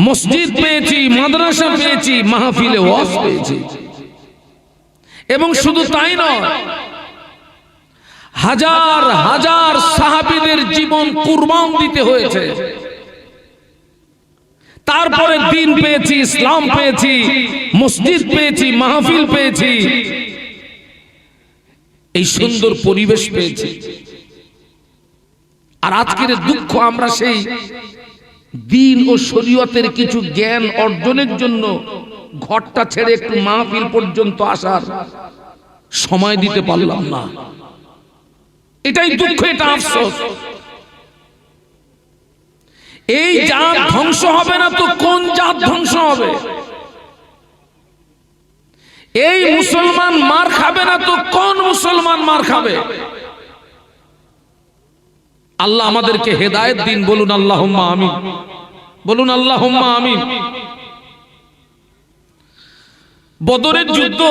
মসজিদ পেয়েছি, মাদ্রাসা পেয়েছি, মাহফিলে ওয়াজ পেয়েছি। এবং শুধু তাই নয়, হাজার হাজার সাহাবীদের জীবন কুরবান দিতে হয়েছে। তারপরে দিন পেয়েছি, ইসলাম পেয়েছি, মসজিদ পেয়েছি, মাহফিল পেয়েছি, এই সুন্দর পরিবেশ পেয়েছি। আর আজকের দুঃখ, আমরা সেই দিন ও শরীয়তের কিছু জ্ঞান অর্জনের জন্য ঘরটা ছেড়ে একটু মাহফিল পর্যন্ত আসার সময় দিতে পারলাম না। এটাই দুঃখ, এটা আফসোস। এই জাত ধ্বংস হবে না তো কোন জাত ধ্বংস হবে? এই মুসলমান মার খাবে না তো কোন মুসলমান মার খাবে? আল্লাহ আমাদেরকে হেদায়েত দিন, বলুন আল্লাহুম্মা আমিন, বলুন আল্লাহুম্মা আমিন। বদরের যুদ্ধ,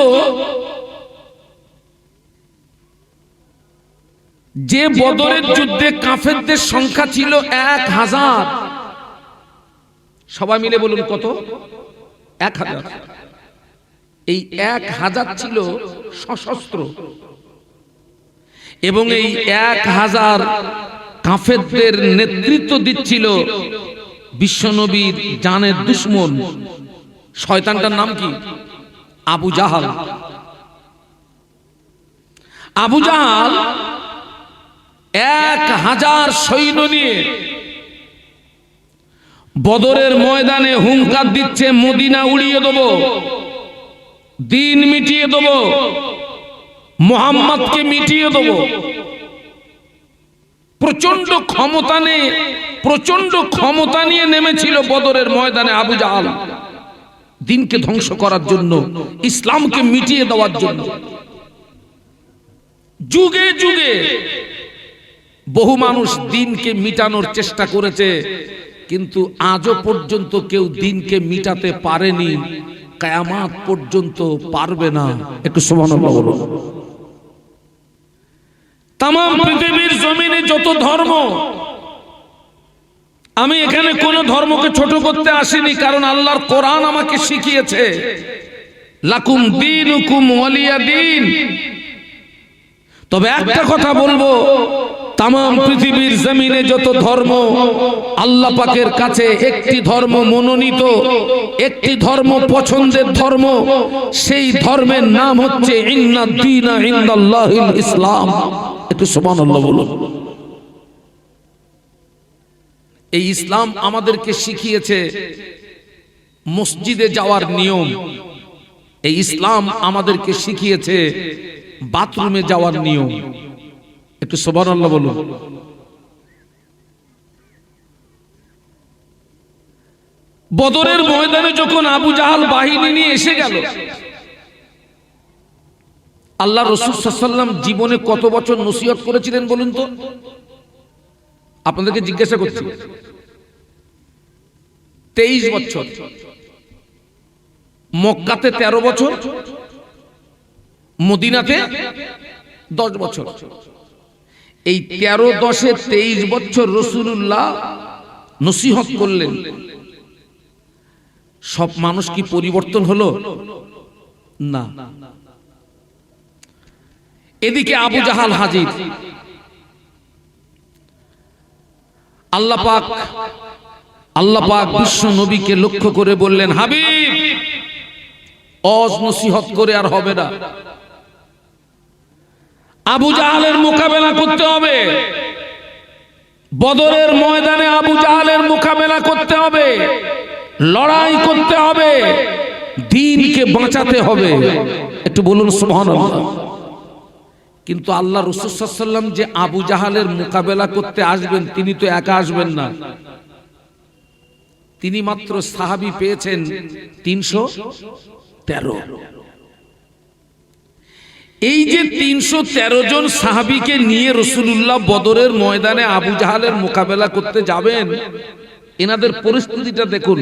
যে বদরের যুদ্ধে কাফেরদের সংখ্যা ছিল 1000, সবাই মিলে বলুন কত? 1000। এই 1000 ছিল সশস্ত্র, এবং এই 1000 কাফেরদের নেতৃত্ব দিচ্ছিল বিশ্বনবীর জানের দুশমন, শয়তানটার নাম কি? আবু জাহাল। আবু জাহাল 1000 সৈন্য নিয়ে বদরের ময়দানে হুঙ্কার দিচ্ছে, মদিনা উড়িয়ে দেব, দিন মিটিয়ে দেব, মুহাম্মদকে মিটিয়ে দেব। প্রচন্ড ক্ষমতা নিয়ে নেমেছিল বদরের ময়দানে আবু জাহাল, দিনকে ধ্বংস করার জন্য, ইসলামকে মিটিয়ে দেওয়ার জন্য। যুগে যুগে বহু মানুষ দিনকে মিটানোর চেষ্টা করেছে, কিন্তু আজও পর্যন্ত কেউ দিনকে মিটাতে পারেনি, কিয়ামত পর্যন্ত পারবে না। একটু সুবহানাল্লাহ বলুন। তাম পৃথিবীর জমিনে যত ধর্ম, আমি এখানে কোন ধর্মকে ছোট করতে আসিনি, কারণ আল্লাহর কোরআন আমাকে শিখিয়েছে, লাকুম দীনুকুম ওয়ালিয়া দীন। তবে একটা কথা বলবো, তাম পৃথিবীর জমিনে যত ধর্ম, আল্লাহ পাকের কাছে একটি ধর্ম মনোনীত, একটি ধর্ম পছন্দের ধর্ম, সেই ধর্মের নাম হচ্ছে ইন্নাদ দীনা ইনদাল্লাহিল ইসলাম। একটু সুবহানাল্লাহ বলুন। এই ইসলাম আমাদেরকে শিখিয়েছে মসজিদে যাওয়ার নিয়ম, এই ইসলাম আমাদেরকে শিখিয়েছে বাথরুমে যাওয়ার নিয়ম। একটু সুবহানাল্লাহ বলুন। বদরের ময়দানে যখন আবু জাহাল বাহিনী নিয়ে এসে গেল, আল্লাহ রাসূল সাল্লাল্লাহু আলাইহি ওয়াসাল্লাম জীবনে কত বছর নসিহত করেছিলেন বলুন তো? আপনাদেরকে জিজ্ঞাসা করছি। 23 বছর। মক্কাতে 13 বছর, মদিনাতে 10 বছর। এই 13, 10-এ 23 বছর রাসূলুল্লাহ নসিহত করলেন। সব মানুষ কি পরিবর্তন হলো? না। এদিকে আবু জাহাল হাজির। আল্লাহ পাক বিশ্ব নবীকে লক্ষ্য করে বললেন, হাবিব, ওয়াজ নসিহত করে আর হবে না, আবু জাহালের মোকাবেলা করতে হবে। বদরের ময়দানে আবু জাহালের মোকাবেলা করতে হবে, লড়াই করতে হবে, দ্বীনকে বাঁচাতে হবে। একটু বলুন সুবহানাল্লাহ। কিন্তু আল্লাহ রাসূল সাল্লাল্লাহু আলাইহি ওয়াসাল্লাম যে আবু জাহালের মোকাবেলা করতে আসবেন, তিনি তো একা আসবেন না। তিনি মাত্র সাহাবী পেয়েছেন 313। এই যে 313 জন সাহাবীকে নিয়ে রাসূলুল্লাহ বদরের ময়দানে আবু জাহালের মোকাবেলা করতে যাবেন, এনাদের পরিস্থিতিটা দেখুন।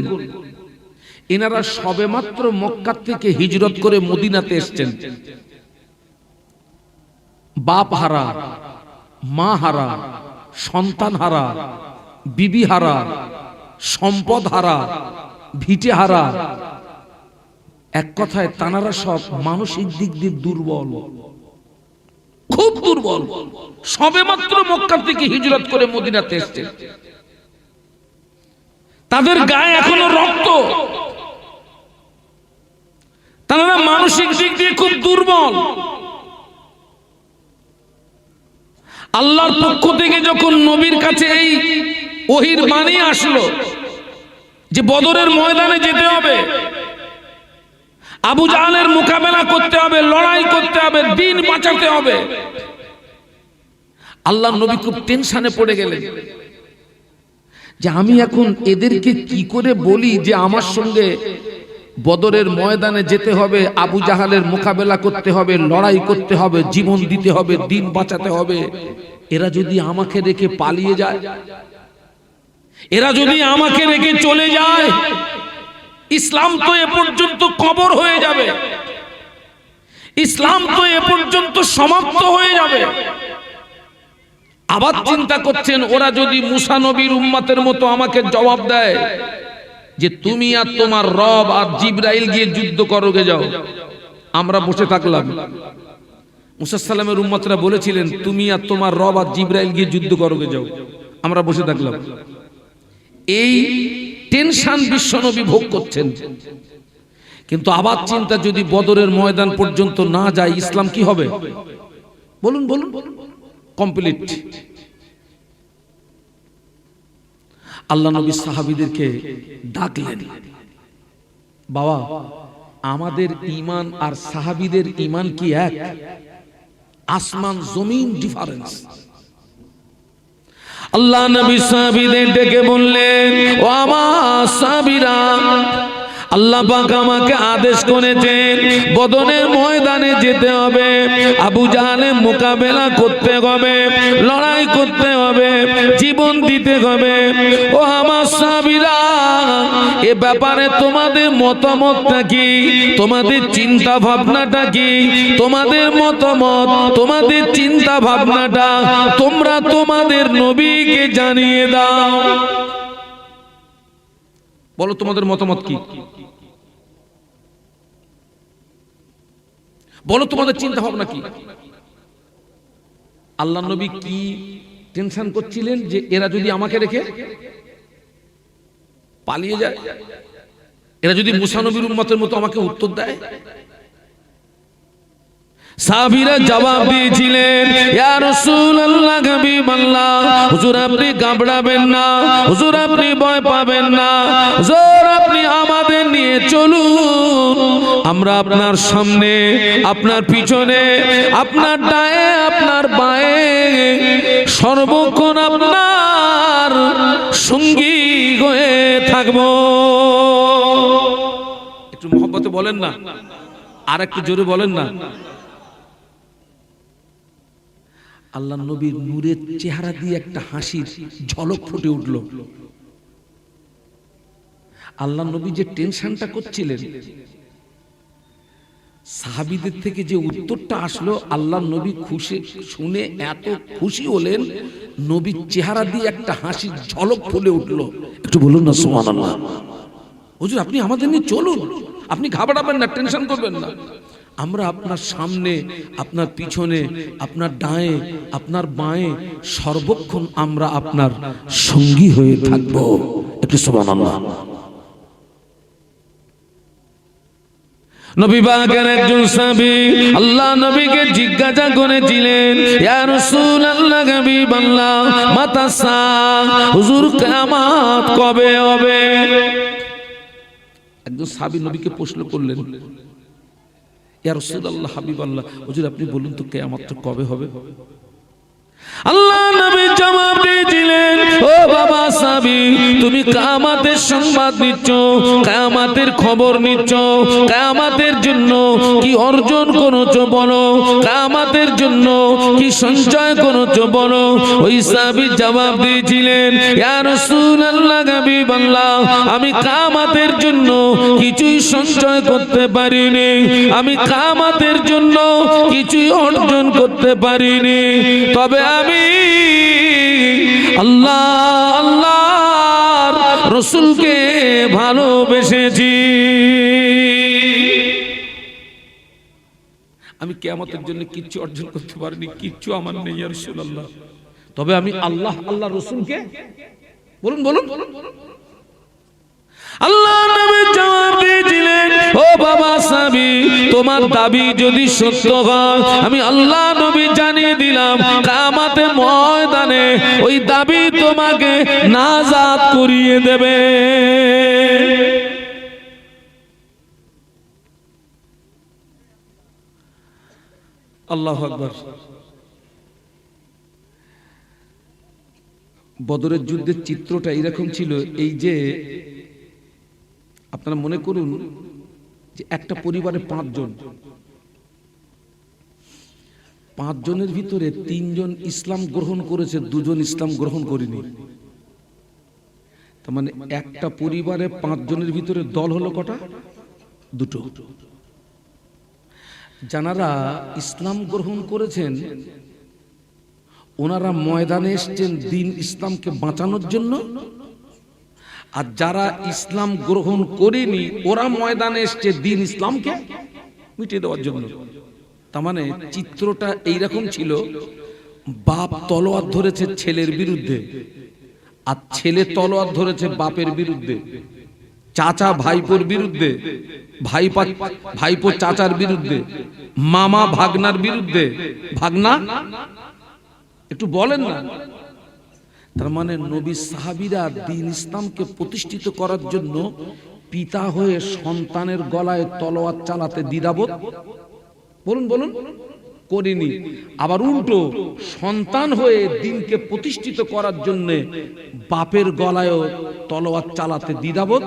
এনারা সবেমাত্র মক্কা থেকে হিজরত করে মদিনাতে এসেছেন। বাপ হারা, মা হারা, সন্তান হারা, বিবি হারা, সম্পদ হারা, ভিটে হারা, এক কথায় তানারা সব মানসিক দিক দিয়ে দুর্বল, খুব দুর্বল। সবেমাত্র মক্কা থেকে হিজরত করে মদিনাতে এসেছে, তাদের গায়ে এখনো রক্ত, তারা মানসিক দিক দিয়ে খুব দুর্বল। আল্লাহর পক্ষ থেকে যখন নবীর কাছে এই ওহীর বাণী আসলো যে বদরের ময়দানে যেতে হবে, আবু জাহলের মোকাবেলা করতে হবে, লড়াই করতে হবে, দিন বাঁচাতে হবে, আল্লাহর নবী খুব টেনশনে পড়ে গেলেন যে আমি এখন এদেরকে কি করে বলি যে আমার সঙ্গে বদরের ময়দানে যেতে হবে, আবু জাহালের মোকাবেলা করতে হবে, লড়াই করতে হবে, জীবন দিতে হবে, দিন বাঁচাতে হবে। এরা যদি আমাকে রেখে পালিয়ে যায়, এরা যদি আমাকে রেখে চলে যায়, ইসলাম তো এ পর্যন্ত কবর হয়ে যাবে, ইসলাম তো এ পর্যন্ত সমাপ্ত হয়ে যাবে। আবার চিন্তা করছেন ওরা যদি মুসা নবীর উম্মতের মতো আমাকে জবাব দেয় যে তুমি আর তোমার রব আর জিবরাইল গিয়ে যুদ্ধ করোগে যাও, আমরা বসে থাকলাম। মুসা সালামের উম্মতরা বলেছিলেন তুমি আর তোমার রব আর জিবরাইল গিয়ে যুদ্ধ করোগে যাও, আমরা বসে থাকলাম। এই টেনশন বিশ্বনবী ভোগ করছেন। কিন্তু আবার চিন্তা যদি বদরের ময়দান পর্যন্ত না যায়, ইসলাম কি হবে? বলুন বলুন, কমপ্লিট। আল্লাহ নবী সাহাবীদেরকে ডাকলেন, বাবা আমাদের ঈমান আর সাহাবীদের ঈমান কি এক? আসমান জমিন ডিফারেন্স। আল্লাহ নবী সাহাবীদের ডেকে বললেন, ও আমার সাহাবীরা, আল্লাহ পাক আমাকে আদেশ করেছেন বদরের ময়দানে যেতে হবে, আবু জাহলের মোকাবেলা করতে হবে, লড়াই করতে হবে, জীবন দিতে হবে। ও আমার সাহাবীরা, এ ব্যাপারে তোমাদের মতামতটা কি? তোমাদের চিন্তা ভাবনাটা কি? তোমাদের মতামত, তোমাদের চিন্তা ভাবনাটা তোমরা তোমাদের নবীকে জানিয়ে দাও। বলো তোমাদের মতামত কি? বলো তোমাদের চিন্তা ভাবনা কি? আল্লাহ নবী কি টেনশন করছিলেন যে এরা যদি আমাকে রেখে পালিয়ে যায়, এরা যদি মুসা নবীর উম্মতের মতো আমাকে উত্তর দেয়। সাহাবীরা জবাব দিয়েছিলেন, ইয়া রাসূলুল্লাহ, হাবিবাল্লাহ, হুজুর আপনি ঘাবড়াবেন না, হুজুর আপনি ভয় পাবেন না, হুজুর আপনি আমাদের নিয়ে চলুন, আমরা আপনার সামনে, আপনার পিছনে, আপনার ডায়ে, আপনার বায়ে সর্বক্ষণ আপনার সঙ্গী হয়ে থাকবো। একটু মহব্বতে বলেন না, আর একটু জোরে বলেন না। আল্লাহ নবীর নূরের চেহারা দিয়ে একটা হাসির ঝলক ফুটে উঠল। আল্লাহ নবী যে টেনশনটা করছিলেন, সাহাবীদের থেকে যে উত্তরটা আসলো, আল্লাহ নবী খুশি শুনে এত খুশি হলেন, নবীর চেহারা দিয়ে একটা হাসির ঝলক ফুলে উঠল। একটু বলুন না সুবহানাল্লাহ। হুজুর আপনি আমাদের নিয়ে চলুন, আপনি ঘাবড়াবেন না, টেনশন করবেন না, আমরা আপনার সামনে, আপনার পিছনে, আপনার ডায়ে, আপনার বাঁয়ে সর্বক্ষণ আমরা আপনার সঙ্গী হয়ে থাকব। একটু সুবহানাল্লাহ। নবী পাকের একজন সাহাবী আল্লাহ নবীকে জিজ্ঞাসা করেছিলেন, ইয়া রাসূলুল্লাহ, হাবিবাল্লাহ, মাতা সা, হুজুর কিয়ামত কবে হবে? একজন সাহাবী নবীকে প্রশ্ন করলেন, ইয়া রাসূলুল্লাহ, হাবিবাল্লাহ, হুজুর আপনি বলুন তো কিয়ামতটা কবে হবে? আল্লাহ নবী জবাব দিয়েছিলেন, ও বাবা সাহাবী, তুমি কিয়ামতের সংবাদ নিচ্ছ, কিয়ামতের খবর নিচ্ছ, কিয়ামতের জন্য কি অর্জন করেছো বলো, কিয়ামতের জন্য কি সঞ্চয় করেছো বলো। ওই সাহাবী জবাব দিয়েছিলেন, ইয়া রাসূলুল্লাহ, হাবিবাল্লাহ, আমি কিয়ামতের জন্য কিছুই সঞ্চয় করতে পারিনি, আমি কিয়ামতের জন্য কিছুই অর্জন করতে পারিনি, তবে আমি আল্লাহ আল্লাহর রসুলকে ভালোবেসেছি। আমি কিয়ামতের জন্য কিচ্ছু অর্জন করতে পারিনি, কিচ্ছু আমার নেই ইয়া রাসূলুল্লাহ, তবে আমি আল্লাহ আল্লাহ রসুলকে বলুন বলুন আল্লাহ নবী জবাব দিয়েছিলেন, ও বাবা সাহাবী, তোমার দাবি যদি সত্য হয় আমি আল্লাহ নবী জানিয়ে দিলাম কিয়ামতের ময়দানে ওই দাবি তোমাকে নাজাত করিয়ে দেবে। আল্লাহু আকবার। বদরের যুদ্ধের চিত্রটা এরকম ছিল, এই যে আপনারা মনে করুন যে একটা পরিবারে 5 জন, 5 জনের ভিতরে 3 জন ইসলাম গ্রহণ করেছে, 2 জন ইসলাম গ্রহণ করেনি। তার মানে একটা পরিবারে 5 জনের ভিতরে দল হলো কটা? 2টো। যারা ইসলাম গ্রহণ করেছেন ওনারা ময়দানে এসেছেন দিন ইসলামকে বাঁচানোর জন্য, আর যারা ইসলাম গ্রহণ করেনি ওরা ময়দানে এসছে দিন ইসলামকে মিটিয়ে দেওয়ার জন্য। তার মানে চিত্রটা এইরকম ছিল, বাপ তলোয়ার ধরেছে ছেলের বিরুদ্ধে, আর ছেলে তলোয়ার ধরেছে বাপের বিরুদ্ধে, চাচা ভাইপোর বিরুদ্ধে, ভাইপো চাচার বিরুদ্ধে, মামা ভাগনার বিরুদ্ধে। ভাগনা একটু বলেন না। তার মানে নবী সাহাবীরা দ্বীন ইসলামকে প্রতিষ্ঠিত করার জন্য পিতা হয়ে সন্তানের গলায় তলোয়ার চালাতে দ্বিধাবোধ বলুন বলুন করেনি। আবার উল্টো সন্তান হয়ে দ্বীনকে প্রতিষ্ঠিত করার জন্য বাপের গলায় তলোয়ার চালাতে দ্বিধাবোধ।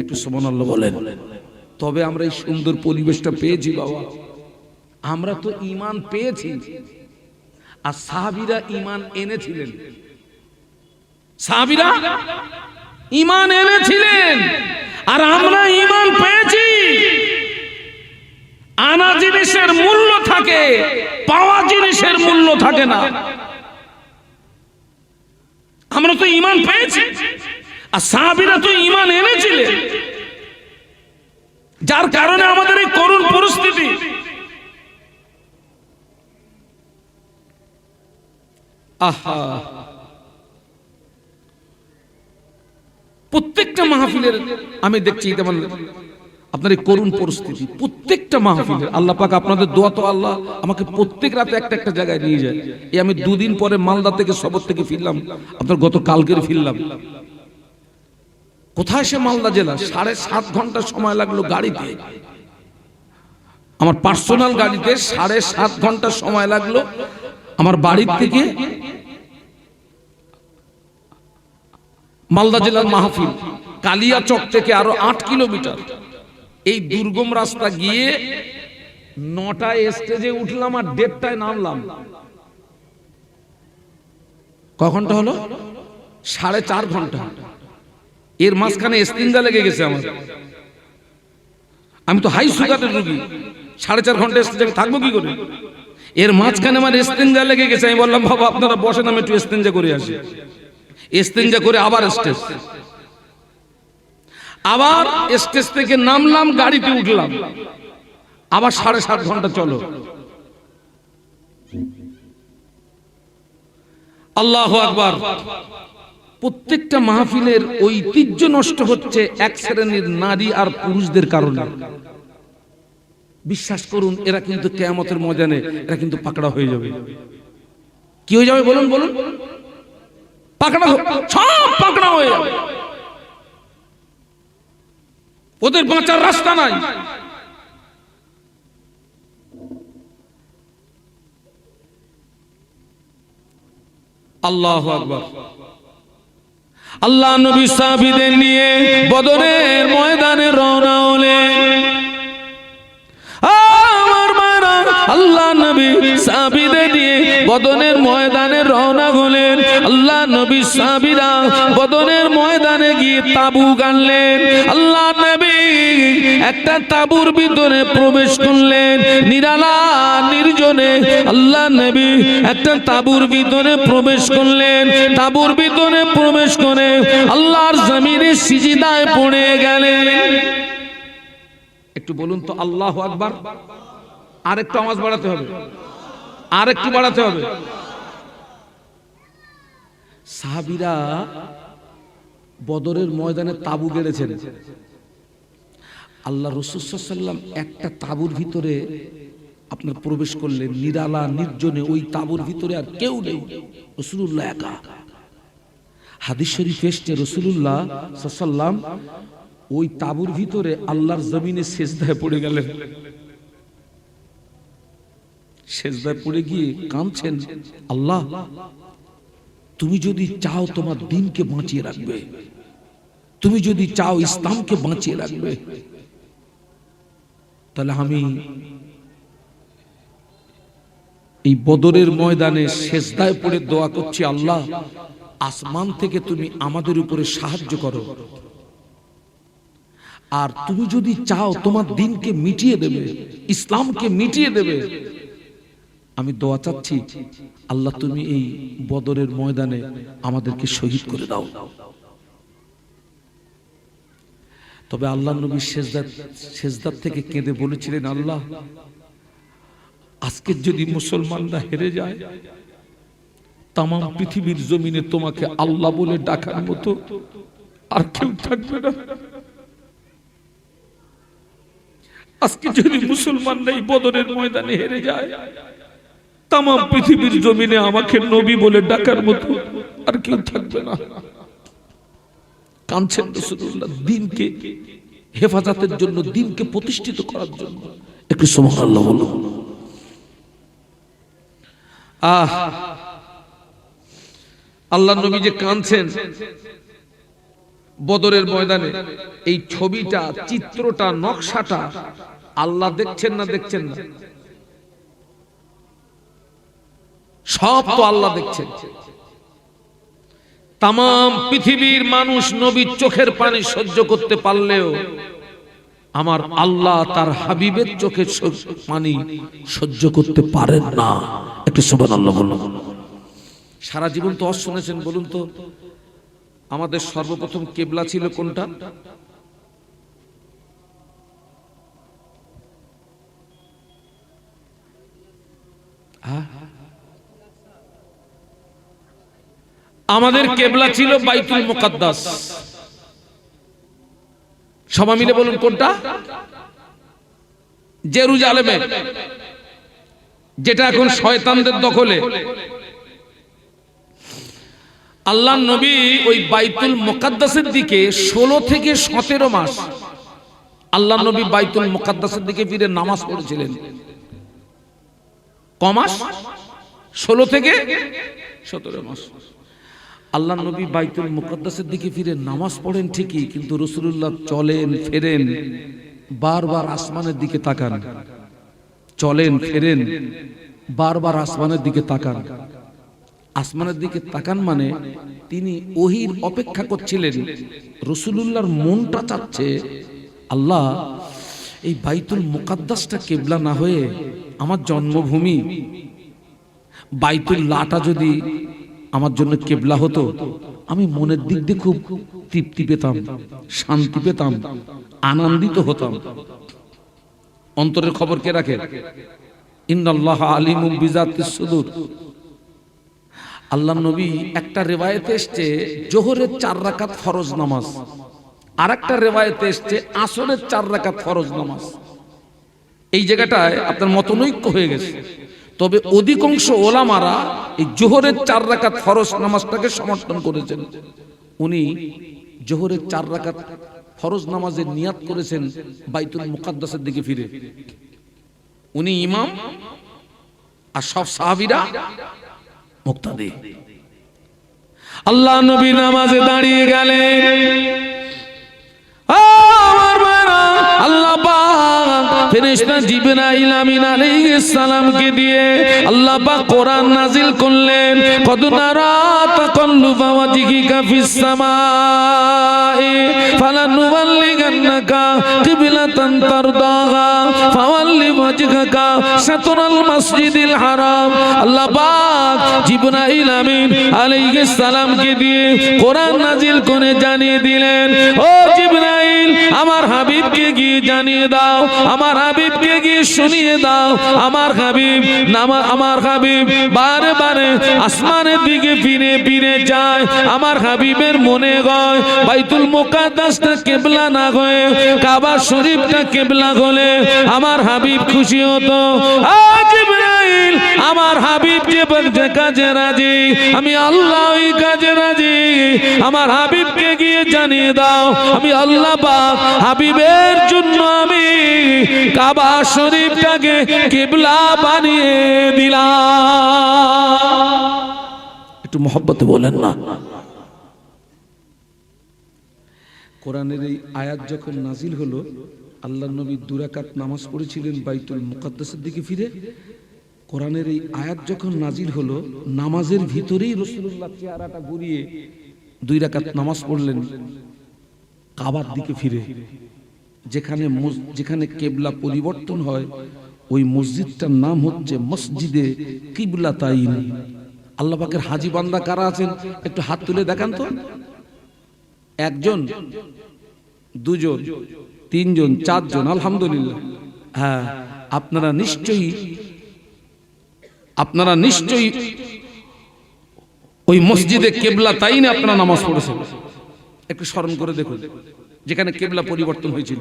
একটু সুবহানাল্লাহ বলেন। তবে আমরা এই সুন্দর পরিবেশটা পেয়েছি বাবা, আমরা তো ঈমান পেয়েছি, আর সাহাবীরা ঈমান এনেছিলেন। সাহাবীরা ঈমান এনেছিলেন আর আমরা ঈমান পেয়েছি। আনা জিনিসের মূল্য থাকে, পাওয়া জিনিসের মূল্য থাকে না। আমরা তো ঈমান পেয়েছি আর সাহাবীরা তো ঈমান এনেছিলেন, যার কারণে আমাদের এই করুণ পরিস্থিতি। আহা, প্রত্যেকটা মাহফিলের আমি দেখছি তেমন আপনার এই করুণ পরিস্থিতি। প্রত্যেকটা মাহফিলের আল্লাহ পাক আপনাদের দোয়া তো আল্লাহ আমাকে প্রত্যেক রাতে একটা একটা জায়গায় নিয়ে যায়। এই আমি 2 দিন পরে মালদা থেকে সবর থেকে ফিরলাম, আপনার গত কালকের ফিরলাম। কোথায় সে মালদা জেলা, 7.5 ঘন্টা সময় লাগলো গাড়িতে, আমার পার্সোনাল গাড়িতে 7.5 ঘন্টা সময় লাগলো আমার বাড়ির থেকে মালদা জেলার মাহফিল। কালিয়াচক থেকে আরো 8 কিলোমিটার এই দুর্গম রাস্তা গিয়ে 9টায় স্টেজে উঠলাম আর 1:30টায় নামলাম। কয় ঘন্টা হলো? 4.5 ঘন্টা। এর মাঝখানে ইস্তিনজা লেগে গেছে আমার। আমি তো হাই সুগারের রোগী, 4.5 ঘন্টা স্টেজে থাকবো কি করে? এর মাঝখানে আমার ইস্তিনজা লেগে গেছে। আমি বললাম বাবা আপনারা বসেন, আমি একটু ইস্তিনজা করে আসি। ইস্তিনজা করে আবার স্টেজ, আবার স্টেজ থেকে নামলাম, গাড়িতে উঠলাম, আবার 7.5 ঘন্টা চলো। আল্লাহু আকবার। প্রত্যেকটা মাহফিলের ঐতিহ্য নষ্ট হচ্ছে এক শ্রেণীর নারী আর পুরুষদের কারণে। বিশ্বাস করুন এরা কিন্তু কিয়ামতের ময়দানে এরা কিন্তু পাকড়া হয়ে যাবে। কি হয়ে যাবে বলুন বলুন? পাকড়া, সব পাকড়া হয়ে যাবে, ওদের বাঁচার রাস্তা নাই। আল্লাহু আকবার। আল্লাহ নবী সাহাবীদের নিয়ে বদরের ময়দানে রওনা হলেন। আমার মারা আল্লাহ নবী সাহাবীদের নিয়ে বদনের ময়দানে রওনা হলেন। আল্লাহ নবী সাহাবীরা বদনের ময়দানে গিয়ে তাবু গাড়লেন। আল্লাহ নবী একটা তাবুর ভিতরে প্রবেশ করলেন, নিরালা নির্জনে। আল্লাহ নবী একটা তাবুর ভিতরে প্রবেশ করলেন। তাবুর ভিতরে প্রবেশ করে আল্লাহর জমিনে সিজদায় পড়ে গেলেন। একটু বলুন তো আল্লাহু আকবার। আর একটু আওয়াজ বাড়াতে হবে, আর একটু বাড়াতে হবে। সাহাবীরা বদরের ময়দানে তাবু গেড়েছেন। আল্লাহ রাসূল সাল্লাল্লাহু আলাইহি ওয়াসাল্লাম একটা তাবুর ভিতরে আপনার প্রবেশ করলেন, নিরালা নির্জনে। ওই তাবুর ভিতরে আর কেউ নেই, রাসূলুল্লাহ একা। হাদিস শরীফে এসেছে রাসূলুল্লাহ সাল্লাল্লাহু আলাইহি ওয়াসাল্লাম ওই তাবুর ভিতরে আল্লাহর জমিনে সিজদায় পড়ে গেলেন। সিজদায় পড়ে গিয়ে কাঁদছেন, আল্লাহ তুমি যদি চাও তোমার দ্বীনকে বাঁচিয়ে রাখবে, তুমি যদি চাও ইসলামকে বাঁচিয়ে রাখবে, তাহলে আমি এই বদরের ময়দানে সিজদায় পড়ে দোয়া করছি, আল্লাহ আসমান থেকে তুমি আমাদের উপরে সাহায্য করো। আর তুমি যদি চাও তোমার দ্বীনকে মিটিয়ে দেবে, ইসলামকে মিটিয়ে দেবে, আমি দোয়া চাচ্ছি আল্লাহ তুমি এই বদরের ময়দানে আমাদেরকে শহীদ করে দাও। তবে আল্লাহ নবী সিজদার থেকে কেঁদে বলেছিলেন, আল্লাহ আজকে যদি মুসলমানরা হেরে যায়, তাম পৃথিবীর জমিনে তোমাকে আল্লাহ বলে ডাকার মতো আর কেউ থাকবে না। আজকে যদি মুসলমানরা এই বদরের ময়দানে হেরে যায়, তাম পৃথিবীর জমিনে আমাকে নবী বলে ডাকার মতো আর কেউ থাকবে না। কাঁদছেন রাসূলুল্লাহ দ্বীনকে হেফাজতের জন্য, দ্বীনকে প্রতিষ্ঠিত করার জন্য। একটু সুবহানাল্লাহ বলুন। আল্লাহ নবী যে কাঁদছেন বদরের ময়দানে, এই ছবিটা, চিত্রটা, নকশাটা আল্লাহ দেখছেন না? দেখছেন না? সব তো আল্লাহ দেখছেন। তাম পৃথিবীর মানুষ নবীর চোখের পানি সহ্য করতে পারলেও আমার আল্লাহ তার হাবিবের চোখের পানি সহ্য করতে পারেন না। একটু সুবহানাল্লাহ বলুন। সারা জীবন তো শুনেছেন, বলুন তো আমাদের সর্বপ্রথম কিবলা ছিল কোনটা? আমাদের কিবলা ছিল বাইতুল মুকাদ্দাস। সবাই মিলে বলুন কোনটা? জেরুজালেমে, যেটা এখন শয়তানদের দখলে। আল্লাহ নবী ওই বাইতুল মুকাদ্দাসের দিকে 16 থেকে 17 মাস আল্লাহ নবী বাইতুল মুকাদ্দাসের দিকে ফিরে নামাজ পড়েছিলেন। ক মাস? 16 থেকে 17 মাস আল্লাহ নবী বাইতুল মুকাদ্দাসের দিকে ফিরে নামাজ পড়েন ঠিকই, কিন্তু রাসূলুল্লাহ চলেন ফেরেন, বারবার আসমানের দিকে তাকান। চলেন ফেরেন, বারবার আসমানের দিকে তাকান। আসমানের দিকে তাকান মানে তিনি ওহীর অপেক্ষা করছিলেন। রাসূলুল্লাহর মনটা চাচ্ছে, আল্লাহ এই বাইতুল মুকাদ্দাসটা কিবলা না হয়ে আমার জন্মভূমি বাইতুল্লাহটা যদি আমার জন্য কিবলা হতো, আমি মনের দিক দিয়ে খুব তৃপ্তি পেতাম, শান্তি পেতাম, আনন্দিত হতাম। অন্তরের খবর কে রাখে? ইন্নাল্লাহা আলিমুম বিযাতিস সুদূর। আল্লাহ নবী একটা রিওয়ায়েতে এসেছে জোহরের 4 রাকাত ফরজ নামাজ, আর একটা রিওয়ায়েতে এসেছে আসরের 4 রাকাত ফরজ নামাজ। এই জায়গাটায় আপনার মতনৈক্য হয়ে গেছে। তবে অধিকাংশ ওলামারা এই জোহরের 4 রাকাত ফরজ নামাজটাকে সমর্থন করেছেন। উনি জোহরের 4 রাকাত ফরজ নামাজের নিয়াত করেছেন বাইতুল মুকাদ্দাসের দিকে ফিরে। উনি ইমাম আর সব সাহাবীরা মুক্তাদি। আল্লাহ নবী নামাজে দাঁড়িয়ে গেলেন। আল্লাহ পাক ফেরেশতা জিবরাইল আমিন আলাইহিস সালামকে দিয়ে আল্লাহ পাক কোরআন নাজিল করলেন। কদ নারা তাকাল্লুবা ওয়াজহিকা ফিস সামাই ফালানুওয়াল্লিগান্নাকা কিবলাতান তারদাহা ফাওয়াল্লি ওয়াজহাকা শাতরাল মাসজিদিল হারাম। আল্লাহ পাক জিবরাইল আমিন আলাইহিস সালামকে দিয়ে কোরআন নাজিল করে জানিয়ে দিলেন, ও জিবরাইল আমার হাবিবকে গিয়ে জানিয়ে দাও, আমার হাবিবকে গিয়ে শুনিয়ে দাও, আমার হাবিব বারে বারে আসমানের দিকে ফিরে ফিরে যায়। আমার হাবিবের মনে হয় বাইতুল মুকাদ্দাসটা কিবলা না হয়ে কাবা শরীফটা কিবলা হলে আমার হাবিব খুশি হতো। জিবরাইল আমার হাবিব যে কাজে রাজি, আমি আল্লাহ ওই কাজে রাজি। আমার হাবিবকে গিয়ে জানিয়ে দাও, আমি আল্লাহ পাক হাবিবের জন্য আমি কাবা শরীফটাকে কিবলা বানিয়ে দিলাম। একটু মহব্বতে বলেন না। কোরআনের এই আয়াত যখন নাজিল হলো, আল্লাহর নবী 2 রাকাত নামাজ পড়েছিলেন বাইতুল মুকাদ্দাসের দিকে ফিরে। কোরআনের এই আয়াত যখন নাজিল হলো, নামাজের ভিতরেই রাসূলুল্লাহ চেহারাটা ঘুরিয়ে 2 রাকাত নামাজ পড়লেন কাবার দিকে ফিরে। যেখানে কিবলা পরিবর্তন হয় ওই মসজিদটার নাম হচ্ছে মসজিদে কিবলাতাইন। আল্লাহ পাকের হাজী বান্দা কারা আছেন একটু হাত তুলে দেখান তো। 1 জন, 2 জন, 3 জন, 4 জন, আলহামদুলিল্লাহ। হ্যাঁ, আপনারা নিশ্চয়ই ওই মসজিদে কিবলাতাইনে আপনারা নামাজ পড়েছেন। একটু স্মরণ করে দেখুন, যেখানে কিবলা পরিবর্তন হয়েছিল।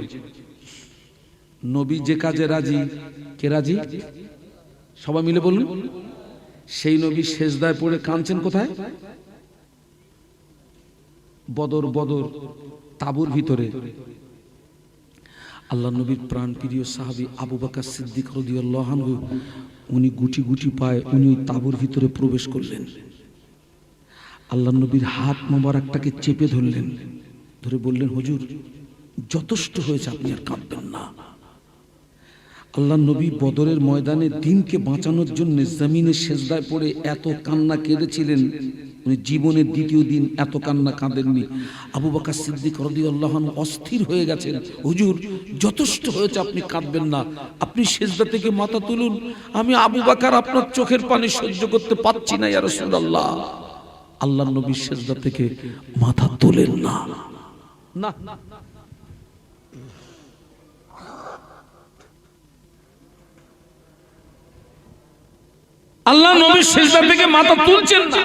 নবী যে কাজে রাজি, কে রাজি? সবাই মিলে বলুন। সেই নবী সেজদায় পড়ে কাঁদছেন কোথায়? বদর তাবুর ভিতরে। আল্লাহ নবীর প্রাণ প্রিয় সাহাবী আবু বকর সিদ্দিক রাদিয়াল্লাহু আনহু, উনি গুটি গুটি পায়ে উনি ওই তাবুর ভিতরে প্রবেশ করলেন। আল্লাহ নবীর হাত মোবারকটাকে চেপে ধরলেন, ধরে বললেন, হুজুর যথেষ্ট হয়েছে, আপনি আর কাঁদবেন না। আল্লাহ নবী বদরের ময়দানে দ্বীনকে বাঁচানোর জন্য জমিনে সেজদায় পড়ে এত কান্না কেঁদেছিলেন, উনি জীবনের 2য় দিন এত কান্না কাঁদেননি। আবু বকর সিদ্দিক রাদিয়াল্লাহু আনহু অস্থির হয়ে গেছেন, হুজুর যথেষ্ট হয়েছে, আপনি কাঁদবেন না, আপনি সেজদা থেকে মাথা তুলুন। আমি আবু বকর আপনার চোখের পানি সহ্য করতে পারছি না ইয়া রাসূলুল্লাহ। আল্লাহ নবী সেজদা থেকে মাথা তোলেন না। আল্লাহ নবী সেজদা থেকে মাথা তুলছেন না।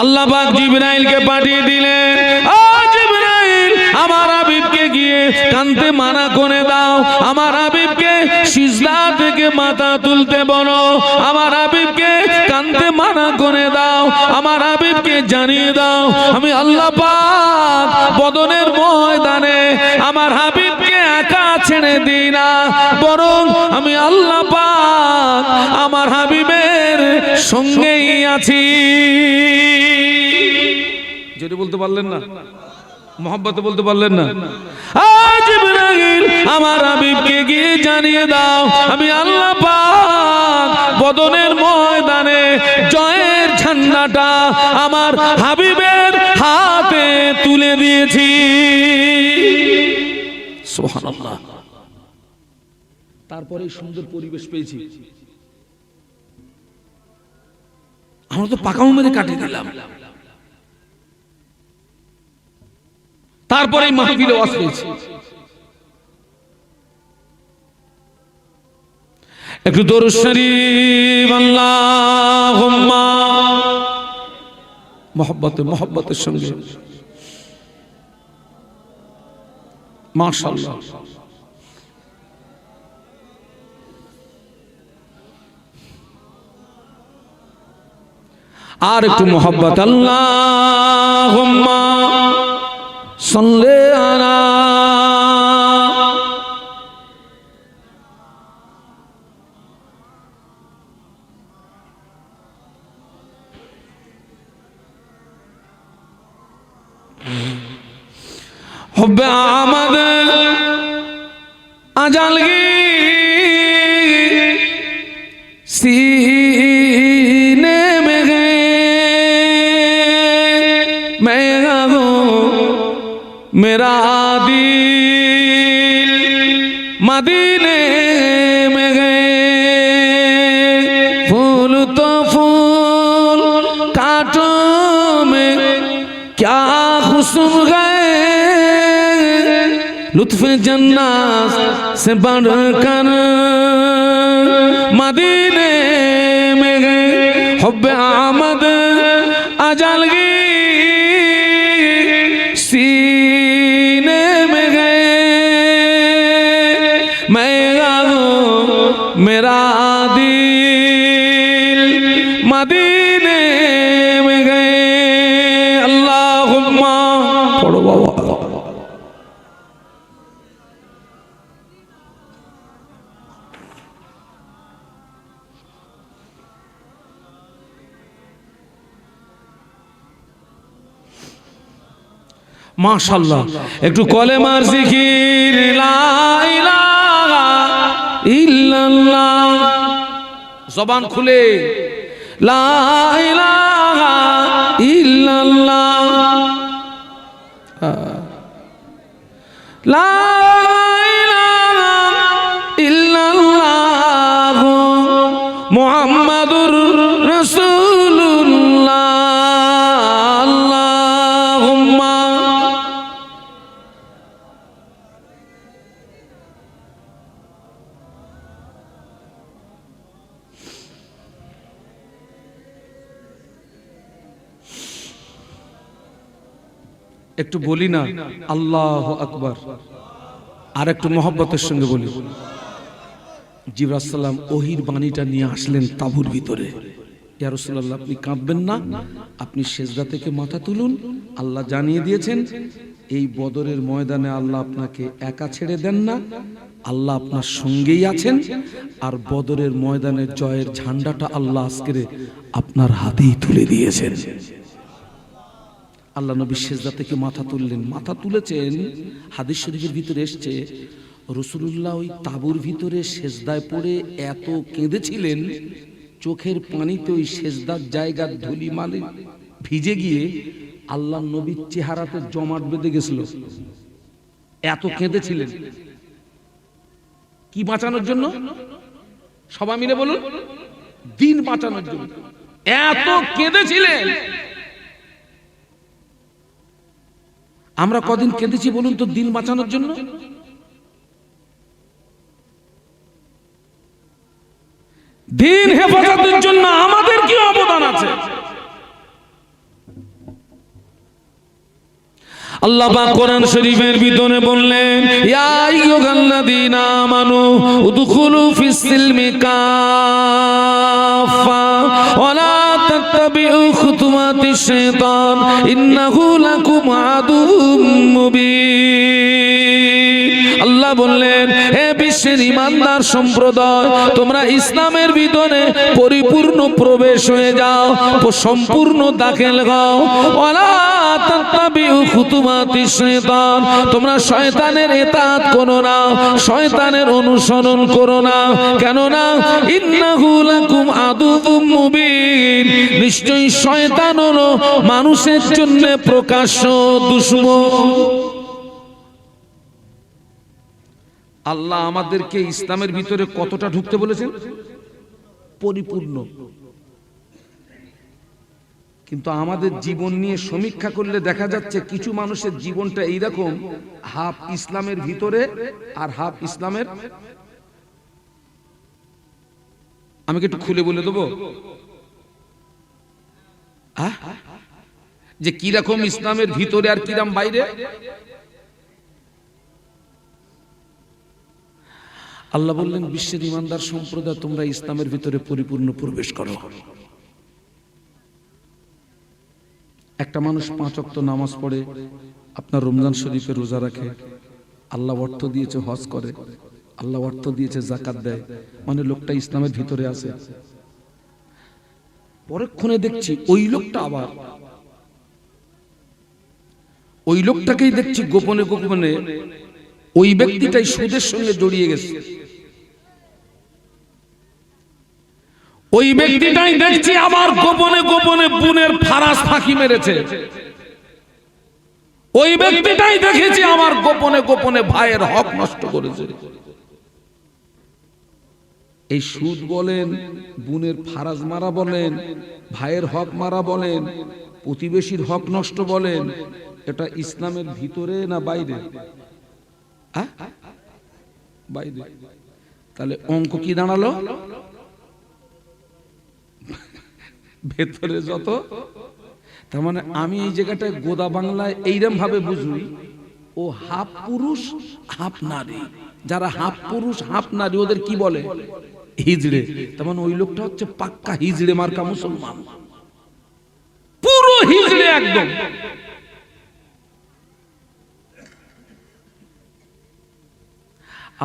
আল্লাহ পাক জিবরাইলকে পাঠিয়ে দিলেন, ও জিবরাইল আমার হাবিবকে গিয়ে কাঁদতে মানা করে দাও, আমার হাবিবকে সিজদা থেকে মাথা তুলতে বলো, আমার হাবিবকে কাঁদতে মানা করে দাও, আমার হাবিবকে জানিয়ে দাও আমি আল্লাহ পাক বদরের ময়দানে আমার হাবিবকে একা ছেড়ে দিই না, বরং আমি আল্লাহ পাক আমার হাবিবের সঙ্গেই আছি। যদি বলতে পারলেন না, মোহাব্বতে বলতে পারলেন না। জিবরাইল আমার হাবিবকে গিয়ে জানিয়ে দাও আমি আল্লাহ পাক বদরের ময়দানে জয়ের ঝান্ডাটা আমার হাবিবের হাতে তুলে দিয়েছি। সুবহানাল্লাহ। তারপরে সুন্দর পরিবেশ পেয়েছি, আমরা তো পাকা মেরে কাটিয়ে দিলাম। তারপরে মাহফিলে ওয়াজ পেয়েছি। একটু দরুদ শরীফ আল্লাহুম্মা মোহব্বতের সঙ্গে মাশাআল্লাহ। আর একটু মোহব্বত আল্লাহুম্মা সাল্লি আলা हुब्बे आमद अजल की सीने में गए मैं हूँ मेरा दिल मदीने में गए फूल तो फूल कांटों में क्या खुशबू गए लुत्फ जन्नत से बढ़कर मदीने में गए हुब्बे आमद अजल की सीने में गए मैं मेरा दिल मदीने में गए अल्लाहुम्मा पढ़ो बाबा माशाल्लाह একটু কলেমার জিকির লা ইলাহা ইল্লাল্লাহ জবান খুলে লা ইলাহা ইল্লাল্লাহ লা ইলাহা ইল্লাল্লাহ মুহাম্মাদুর রাসূলুল্লাহ আল্লাহুম্মা একটু বলি না আল্লাহু আকবার আর একটু মহব্বতের সঙ্গে বলি জিবরাইল আলাইহিস সালাম ওহির বাণীটা নিয়ে আসলেন তাঁবুর ভিতরে ইয়া রাসূলুল্লাহ আপনি কাঁদবেন না আপনি সিজদা থেকে মাথা তুলুন আল্লাহ জানিয়ে দিয়েছেন এই বদরের ময়দানে আল্লাহ আপনাকে একা ছেড়ে দেন না আল্লাহ আপনার সঙ্গেই আছেন আর বদরের ময়দানের জয়ের ঝান্ডাটা আল্লাহ আজকে আপনার হাতেই তুলে দিয়েছেন আল্লাহ নবী সিজদা থেকে মাথা তুললেন মাথা তুলেছেন হাদিস শরীফের ভিতরে এসেছে রাসূলুল্লাহ ওই তাঁবুর ভিতরে সিজদায় পড়ে এত কেঁদেছিলেন চোখের পানিতে ওই সিজদার জায়গার ধুলি মালি ভিজে গিয়ে আল্লাহ নবীর চেহারাতে জমাট বেঁধে গেছিল এত কেঁদেছিলেন কি বাঁচানোর জন্য সবাই মিলে বলুন দিন বাঁচানোর জন্য এত কেঁদেছিলেন আমরা কদিন কেঁদেছি বলুন তো দিন বাঁচানোর জন্য দিন হেফাজতের জন্য আমাদের কি অবদান আছে আল্লাহ পাক কোরআন শরীফের ভিতরে বললেন ইয়া আইয়ুহাল্লাযীনা আমানু উদখুলু ফিস সিলমি কাফা ওয়ালা তাত্তাবিউ খুতুওয়াতিশ শাইতান ইন্নাহু লাকুম আদুউম মুবিন আল্লাহ বললেন হে বিশ্বের ঈমানদার সম্প্রদায় তোমরা ইসলামের ভিতরে পরিপূর্ণ প্রবেশ হয়ে যাও সম্পূর্ণ দাখিল হও ওয়ালা তাত্তাবিউ খুতুওয়াতিশ শাইতান তোমরা শয়তানের ইতাআত করো না শয়তানের অনুসরণ করো না কেন না ইন্নাহু লাকুম আদুউম মুবিন নিশ্চয়ই শয়তান হলো মানুষের জন্য প্রকাশ্য দুশমন আল্লাহ আমাদেরকে ইসলামের ভিতরে কতটা ঢুকতে বলেছেন পরিপূর্ণ কিন্তু আমাদের জীবন নিয়ে সমীক্ষা করলে দেখা যাচ্ছে কিছু মানুষের জীবনটা এইরকম হাফ ইসলামের ভিতরে আর হাফ ইসলামের আমি কি একটু খুলে বলে দেবো যে কিরকম ইসলামের ভিতরে আর কিরকম বাইরে আল্লাহ বললেন বিশ্বের ঈমানদার সম্প্রদায় তোমরা ইসলামের ভিতরে পরিপূর্ণ প্রবেশ করো একটা মানুষ 5 ওয়াক্ত নামাজ পড়ে আপনার রমজান শরীফে রোজা রাখে আল্লাহ অর্থ দিয়েছে হজ করে আল্লাহ অর্থ দিয়েছে যাকাত দেয় মানে লোকটা ইসলামের ভিতরে আছে পরক্ষণে দেখছি ওই লোকটা আবার ওই লোকটাকেই দেখছি গোপনে গোপনে ওই ব্যক্তিটাই সুদের সঙ্গে জড়িয়ে গেছে। ওই ব্যক্তিটাই দেখছি আবার গোপনে গোপনে বোনের ফারাস ফাঁকি মেরেছে। ওই ব্যক্তিটাই দেখেছি আমার গোপনে গোপনে ভাইয়ের হক নষ্ট করেছে। এই সুদ বলেন, বোনের ফারাজ মারা বলেন, ভাইয়ের হক মারা বলেন, প্রতিবেশীর হক নষ্ট বলেন, এটা ইসলামের ভিতরে না বাইরে? বাইরে। তাহলে অঙ্ক কি দাঁড়ালো? ভেতরে যত। তার মানে আমি এই জায়গাটায় গোদা বাংলায় এইরকম ভাবে বুঝি, ও হাফ পুরুষ হাফ নারী। যারা হাফ পুরুষ হাফ নারী ওদের কি বলে? হিজড়ে। তার মানে ওই লোকটা হচ্ছে পাক্কা হিজড়ে মার্কা মুসলমান, পুরো হিজড়ে একদম।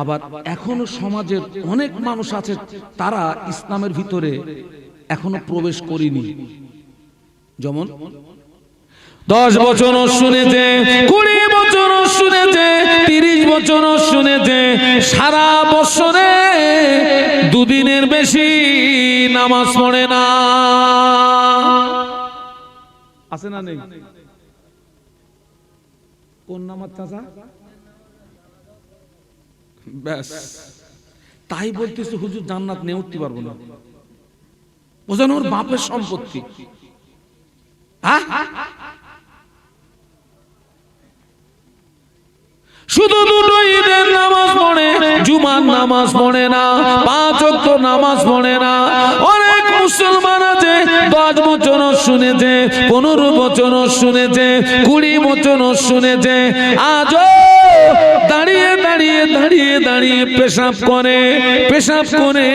আবার এখনো সমাজের অনেক মানুষ আছে তারা ইসলামের ভিতরে এখনো প্রবেশ করেনি। যেমন 10 বছর শুনেছে, 20 বছর শুনেছে, 30 বছর শুনেছে, সারা বছরে 2 দিনের বেশি নামাজ পড়ে না। আছে না নেই? কোন নামাজ চাচা? ব্যাস, তাই বলতেছে হুজুর জান্নাত নিয়ে উঠতে পারবো না। বোঝানো ওর বাপের সম্পত্তি। শুধু 2 ঈদের নামাজ পড়ে, জুমার নামাজ পড়ে না, 5 ওয়াক্ত নামাজ পড়ে না। অনেক মুসলমান আছে 10 বছর শুনেছে, 15 বছর শুনেছে, 20 বছর শুনেছে, আজও দাঁড়িয়ে দাঁড়িয়ে দাঁড়িয়ে দাঁড়িয়ে পেশাব করে, পেশাব করে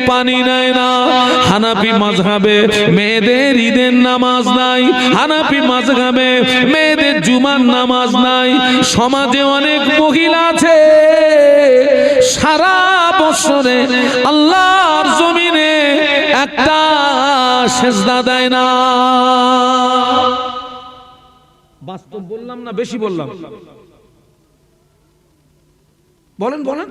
পানি নেয় না। হানাফি মাযহাবে মেয়েদের ঈদের নামাজ নাই, হানাফি মাযহাবে মেয়েদের জুমার নামাজ নাই। সমাজে অনেক মহিলা আছে সারা বছরে আল্লাহর জমিনে একটা সেজদা দেয় না। বাস্তব বললাম না বেশি বললাম? বলেন বলেন।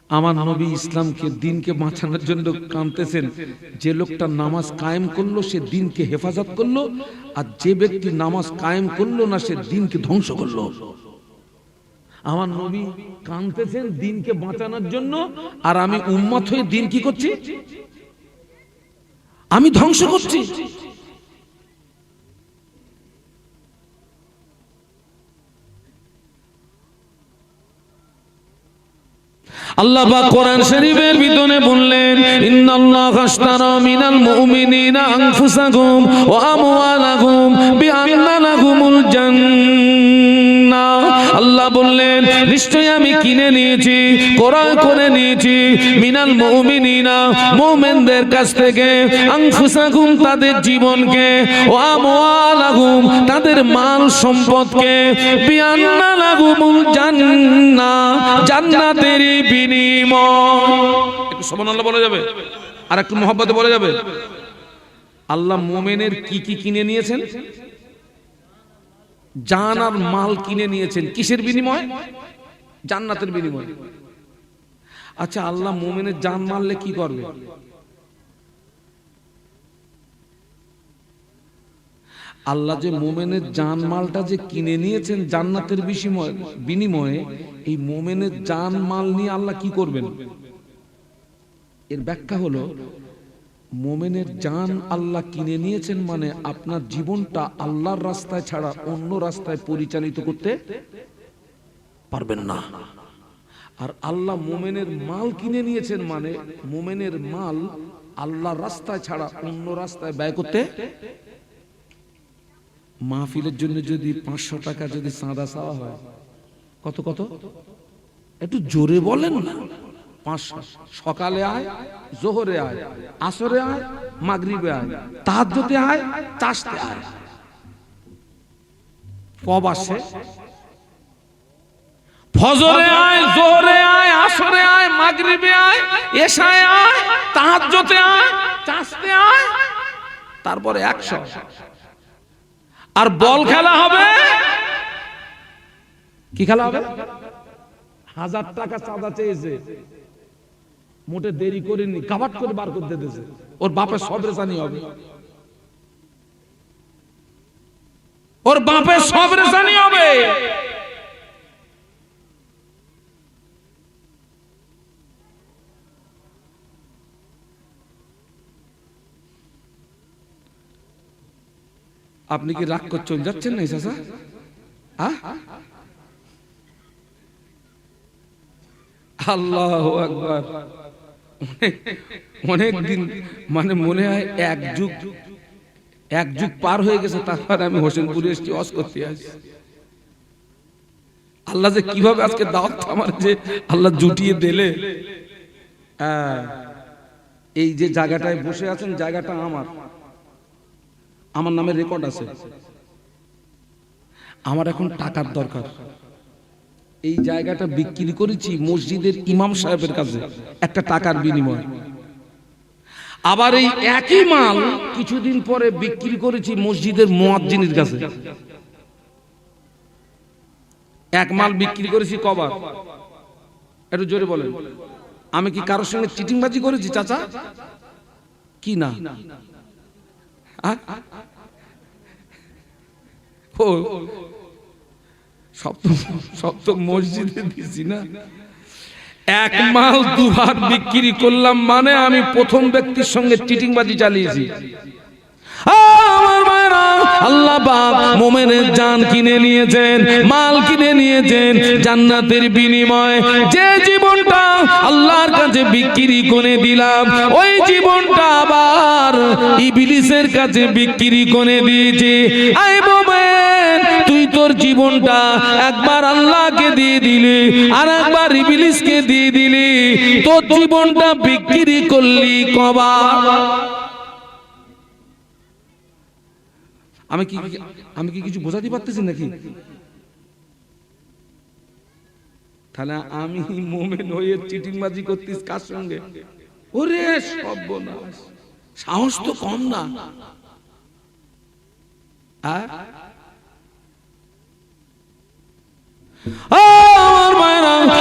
আমার নবী ইসলামকে দিনকে বাঁচানোর জন্য কাঁদতেছেন। যে লোকটা নামাজ কায়েম করলো সে দিনকে হেফাজত করলো, আর যে ব্যক্তি নামাজ কায়েম করলো না সে দিনকে ধ্বংস করলো। আমার নবী কাঁদতেছেন দিনকে বাঁচানোর জন্য, আর আমি উম্মত হয়ে দিন কি করছি? আমি ধ্বংস করছি। আল্লাহ পাক কোরআন শরীফের ভিতরে বললেন, ইন্নাল্লাহা আশতারা মিনাল মুমিনিনা আনফুসাহুম ওয়া আমওয়ালাহুম বিআন্না লাহুমুল জান্নাহ। আল্লাহ বললেন নিশ্চয়ই আমি কিনে নিয়েছি, ক্রয় করে নিয়েছি, মিনাল মুমিনিনা মুমিনদের কাছ থেকে, আনফুসাহুম তাদের জীবনকে, ওয়া আমওয়ালাহুম তাদের মাল সম্পদকে, বিআন্না লাহুমুল জান্নাহ জান্নাতের বিনিময়। একটু সুবহানাল্লাহ বলা যাবে? আর একটু মহব্বতে বলা যাবে? আল্লাহ মুমিনের কি কি কিনে নিয়েছেন? জান আর মাল কিনে নিয়েছেন। কিসের বিনিময়? জান্নাতের বিনিময়। আচ্ছা, আল্লাহ মুমিনের জান মারলে কি করবে? আল্লাহ যে মোমেনের জান মালটা যে কিনে নিয়েছেন জান্নাতের বিনিময়ে, এই মোমেনের জান মাল নিয়ে আল্লাহ কি করবেন? এর ব্যাখ্যা হলো, মোমেনের জান আল্লাহ কিনে নিয়েছেন মানে আপনার জীবনটা আল্লাহর রাস্তায় ছাড়া অন্য রাস্তায় পরিচালিত করতে পারবেন না। আর আল্লাহ মোমেনের মাল কিনে নিয়েছেন মানে মোমেনের মাল আল্লাহর রাস্তায় ছাড়া অন্য রাস্তায় ব্যয় করতে। মাহফিলের জন্য যদি 500 টাকা যদি চাঁদা চাওয়া হয়, কত কত একটু জোরে বলেন না? 500। সকালে আয়, জোহরে আয়, আসরে আয়, মাগরিবে আয়, তাহাজ্জুদে আয়, চাষতে আয়, কব আসে? ফজরে আয়, জোহরে আয়, আসরে আয়, মাগরিবে আয়, এশায় আয়, তাহাজ্জুদে আয়, চাষতে আয়, তারপরে 100। আর বল খেলা হবে, কি খেলা হবে? 1000 টাকা চাঁদা চেয়েছে, মোটে দেরি করেনি, কাবাট করে বার করে দিতেছে। ওর বাপের সব রেসানি হবে, ওর বাপের সব রেসানি হবে। আপনি কি রাগ করে চলে যাচ্ছেন না চাচা? আল্লাহু আকবার। অনেক দিন মানে মনে হয় এক যুগ পার হয়ে গেছে, তারপর আমি হোসেনপুরে এসেছি ওয়াজ করতে আসি। আল্লাহ যে কিভাবে আজকে দাওয়াত আমার যে আল্লাহ জুটিয়ে দিলে। এই যে জায়গাটায় বসে আছেন, জায়গাটা আমার নামে রেকর্ড আছে। আমার এখন টাকার দরকার, এই জায়গাটা বিক্রি করেছি মসজিদের ইমাম সাহেবের কাছে একটা টাকার বিনিময়। আবার এই একই মাল কিছুদিন পরে বিক্রি করেছি মসজিদের মুয়াজ্জিনের কাছে। এক মাল বিক্রি করেছি কবার? একটু জোরে বলেন। আমি কি কারোর সঙ্গে চিটিংবাজি করেছি চাচা? কি না? সপ্তম মসজিদে দিছি না। এক মাল দুবার বিক্রি করলাম মানে আমি প্রথম ব্যক্তির সঙ্গে চিটিংবাজি চালিয়েছি। আমার মায়েরা, আল্লাহ পাক মুমিনের জান কিনে নিয়েছেন, মাল কিনে নিয়েছেন জান্নাতের বিনিময়ে। যে জীবনটা আল্লাহর কাছে বিক্রি করে দিলাম, ওই জীবনটা আবার ইবলিসের কাছে বিক্রি করে দিয়েছি। আয় মুমিন, তুই তোর জীবনটা একবার আল্লাহকে দিয়ে দিলি, আর একবার ইবলিসকে দিয়ে দিলি। তোর জীবনটা বিক্রি করলি কবার? আমি কি কিছু বোঝাতে পারতেছি নাকি? তাহলে আমি মুমিন হয়ে চিটিংবাজি করতিস কার সঙ্গে? ওরে সর্বনাশ, সাহস তো কম না।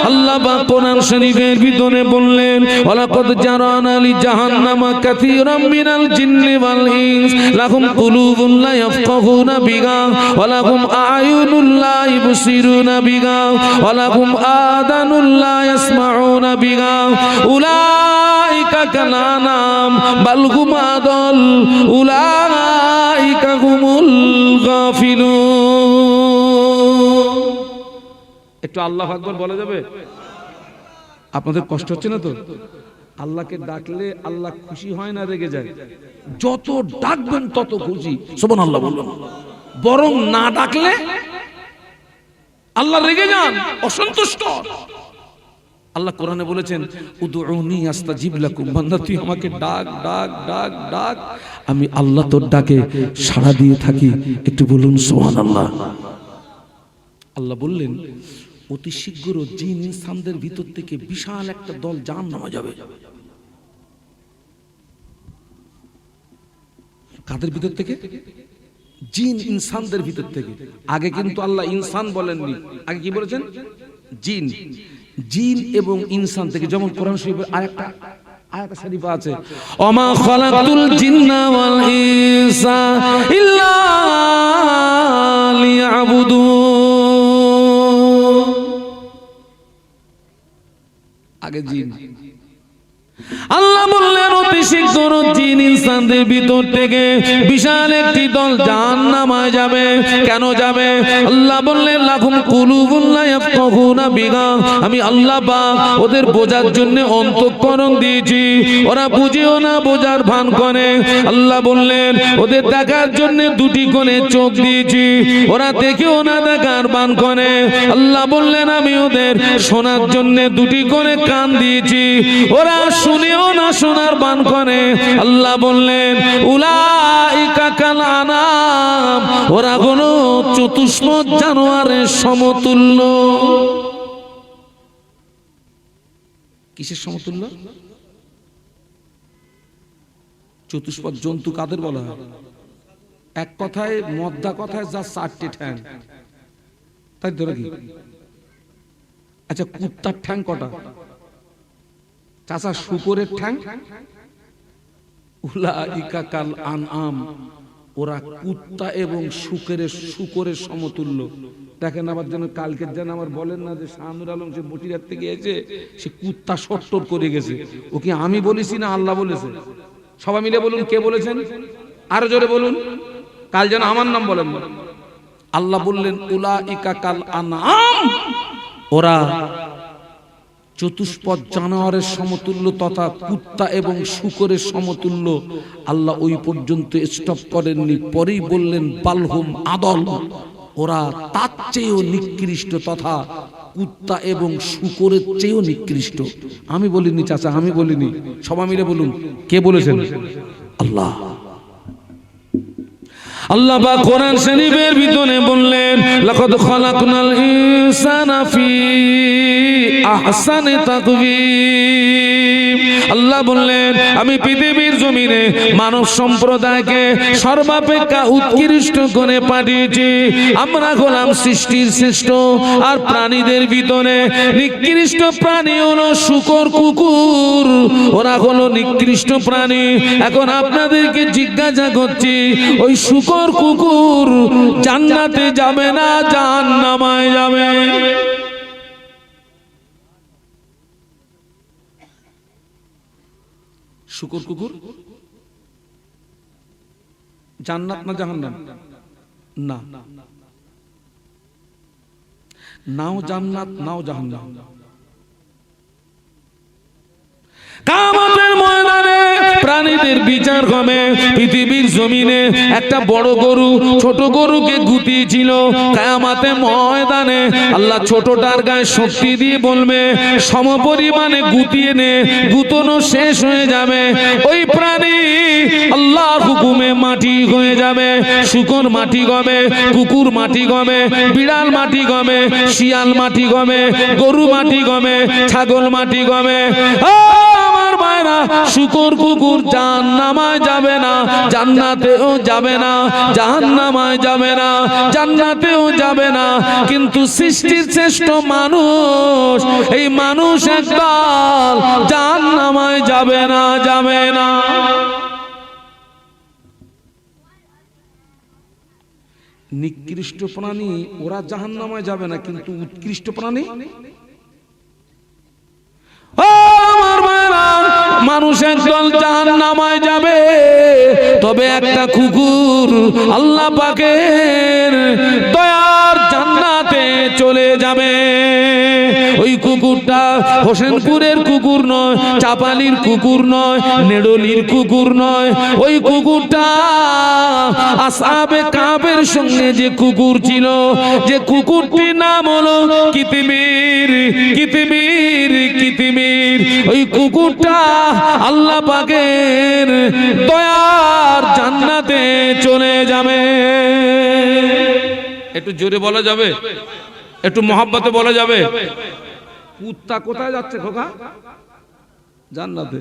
আল্লাহ পাক কোরআন শরীফের ভিতরে বললেন, ওয়ালাকাদ জারানা লি জাহান্নামা কাসীরাম মিনাল জিন্নি ওয়াল ইনস লাহুম কুলুবুন লা ইয়াফকাহুনা বিহা ওয়া লাহুম আ'য়ুনুন লা ইবসিরুনা বিহা ওয়া লাহুম আযানুন লা ইয়াসমাউনা বিহা উলাইকা কালানাম বাল হুম আদাল উলাইকা হুমুল গাফিলুন। একটু আল্লাহু আকবার বলা যাবে? আপনাদের কষ্ট হচ্ছে না তো? আল্লাহকে ডাকলে আল্লাহ খুশি হয় না রেগে যায়? যত ডাকবেন তত খুশি, সুবহানাল্লাহ বলুন। বরং না ডাকলে আল্লাহ রেগে যান, অসন্তুষ্ট। আল্লাহ কোরআনে বলেছেন, উদউনি আস্তাজিব লাকুম, বান্দা তুই আমাকে ডাক ডাক ডাক ডাক, আমি আল্লাহ তোর ডাকে সাড়া দিয়ে থাকি। একটু বলুন সুবহানাল্লাহ। আল্লাহ বললেন, অতি শীঘ্র জিন ইনসানদের ভিতর থেকে বিশাল একটা দল জাহান্নামে যাবে। কাদের ভিতর থেকে? জিন ইনসানদের ভিতর থেকে। আগে কিন্তু আল্লাহ ইনসান বলেননি, আগে কি বলেছেন? জিন। জিন এবং ইনসান থেকে, যেমন কোরআন শরীফের আরেকটা আয়াত শরীফে আছে, ওমা খালাকুল জিন্না ওয়াল ইনসা ইল্লা লিয়াবুদুন। আগে জিন। আল্লাহ বললেন, অতি শীঘ্র জিন ইনসানদের ভিতর থেকে বিশাল একটি দল জাহান্নামে যাবে। কেন যাবে? আল্লাহ বললেন, লাহুম কুলুবুন লা ইয়াফকাহুনা বিহা, আমি আল্লাহ পাক ওদের বোঝার জন্য অন্তঃকরণ দিয়েছি, ওরা বুঝেও না, বোঝার ভান করে। আল্লাহ বললেন, ওদের দেখার জন্য দুটি করে চোখ দিয়েছি, ওরা দেখেও না, দেখার ভান করে। আল্লাহ বললেন, আমি ওদের শোনার জন্য দুটি করে কান দিয়েছি, ওরা শুনেও না, শোনার বান করে। আল্লাহ বললেন, উলাইকা কাল আনাম, ওরা হলো চতুষ্পদ জানোয়ারের সমতুল্য। কিসের সমতুল্য? চতুষ্পদ জন্তু কাদের বলা হয়? এক কথায়, মদ্দা কথায় যা 4টি ঠ্যাং, তাই ধরে কি? আচ্ছা, কুত্তার ঠ্যাং কটা? চাচা, শুকরের ঠ্যাং? উলাইকা কাল আনআম, ওরা কুত্তা এবং শুকরের সমতুল্য। দেখেন, আবার যেন কালকের যেন আমার বলেন না যে শাহানুর আলম সে বটিরাত থেকে এসে সে কুত্তা সট্টর করে গেছে। ও কি আমি বলেছি না আল্লাহ বলেছে? সবাই মিলে বলুন, কে বলেছেন? আরো জোরে বলুন, কাল যেন আমার নাম বলেন না। আল্লাহ বললেন উলাইকা কাল আনআম, ওরা চতুষ্পদ জানোয়ারের সমতুল্য তথা কুত্তা এবং শূকরের সমতুল্য। আল্লাহ ওই পর্যন্ত স্টপ করেননি, পরেই বললেন বালহুম আদল, ওরা তার চেয়েও নিকৃষ্ট তথা কুত্তা এবং শূকরের চেয়েও নিকৃষ্ট। আমি বলিনি চাচা, আমি বলিনি, সবাই মিলে বলুন, কে বলেছেন? আল্লাহ। আল্লাহ পাক কোরআন শরীফের ভিতরে বললেন লাকাদ খালাকনাল ইনসানা ফি আহসানি তাকওয়িম। আল্লাহ বললেন আমি পৃথিবীর জমিনে মানব সম্প্রদায়কে সর্বাপেক্ষা উৎকৃষ্ট করে পাঠিয়েছি। আমরা হলাম সৃষ্টির শ্রেষ্ঠ, আর প্রাণীদের ভিতরে নিকৃষ্ট প্রাণী হলো শূকর কুকুর, ওরা হলো নিকৃষ্ট প্রাণী। এখন আপনাদেরকে জিজ্ঞাসা করছি, ওই শূকর কুকুর জান্নাতে যাবে না জাহান্নামে যাবে? শূকর কুকুর জান্নাত না জাহান্নাম? না, নাও জান্নাত নাও জাহান্নাম। কিয়ামতের ময়দানে প্রাণীদের বিচার হবে। পৃথিবীর জমিনে একটা বড় গরু ছোট গরুকে গুতিয়েছিল। কিয়ামতের ময়দানে আল্লাহ ছোটটার গায়ে শক্তি দিয়ে বলবে সমপরিমাণে গুতিয়ে নে, গুতনো শেষ হয়ে যাবে। ওই প্রাণী আল্লাহর হুকুমে মাটি হয়ে যাবে। শূকর মাটি গবে, কুকুর মাটি গবে, বিড়াল মাটি গবে, শিয়াল মাটি গবে, গরু মাটি গবে, ছাগল মাটি গবে। শূকর কুকুর জাহান্নামে যাবে না, জান্নাতেও যাবে না, জাহান্নামে যাবে না, জান্নাতেও যাবে না। কিন্তু সৃষ্টির শ্রেষ্ঠ মানুষ, এই মানুষ একদল জাহান্নামে যাবে না, যাবে না। নিকৃষ্ট প্রাণী ওরা জাহান্নামে যাবে না, কিন্তু উৎকৃষ্ট প্রাণী মানুষ একদল জাহান্নামে যাবে। তবে একটা কুকুর আল্লাহ পাকের দয়ার জান্নাতে চলে যাবে। ওই কুকুরটা হোসেনপুরের কুকুর নয়, চাপালির কুকুর নয়, নেড়লির কুকুর নয়। ওই কুকুরটা আসহাবে কাফের সঙ্গে যে কুকুর ছিল, যে কুকুরটির নাম হলো কিতমির, কিতমির, কিতমির। ওই কুকুরটা আল্লাহ পাকের দয়ার জান্নাতে চলে যাবে। একটু জোরে বলা যাবে? একটু মহব্বতে বলা যাবে? কুত্তা কোথায় যাচ্ছে খোকা? জান্নাতে।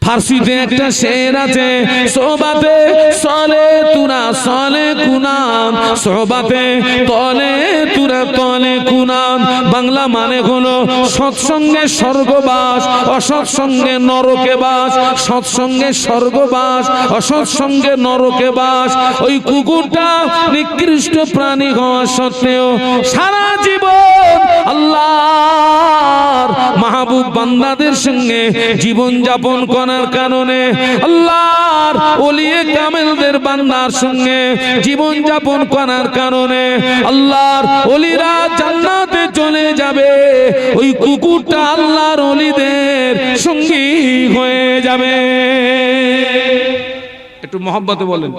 ফার্সিতে একটা শের আছে, সোবাতে সলে তুরা সলে কুনাম, সোবাতে তলে তুরা তলে কুনাম। বাংলা মানে হলো সৎসঙ্গে স্বর্গবাস, অসৎসঙ্গে নরকে বাস। সৎসঙ্গে স্বর্গবাস, অসৎসঙ্গে নরকে বাস। ওই কুকুরটা নিকৃষ্ট প্রাণী হওয়া সত্ত্বেও সারা জীবন আল্লাহর মাহবুব বান্দাদের সঙ্গে জীবন যাপন করার কারণে, আল্লাহর ওলিয়ে কামেলদের বান্দার সঙ্গে জীবন যাপন করার কারণে আল্লাহর ওলিরা জান্নাতে চলে যাবে। ওই কুকুরটা আল্লাহর ওলিদের সঙ্গী হয়ে যাবে। একটু মহব্বতে বলেন।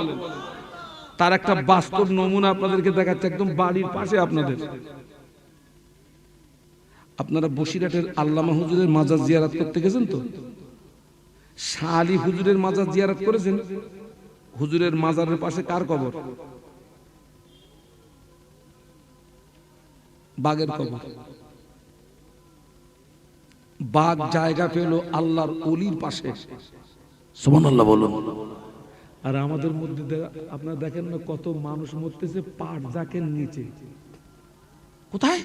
তার একটা বাস্তব নমুনা আপনাদেরকে দেখাচ্ছে, একদম বাড়ির পাশে আপনাদের। আপনারা বসিরহাটের আল্লামা হুজুরের মাজার জিয়ারত করতে গেছেন তো? শাহ আলী হুজুরের মাজার জিয়ারত করেছেন? হুজুরের মাজারের পাশে কার কবর? বাঘের কবর। বাঘ জায়গা পেল আল্লাহর ওলির পাশে, সুবহানাল্লাহ বলুন। আর আমাদের মধ্যে আপনারা দেখেন না কত মানুষ মরতেছে পাট জাকের নিচে। কোথায়?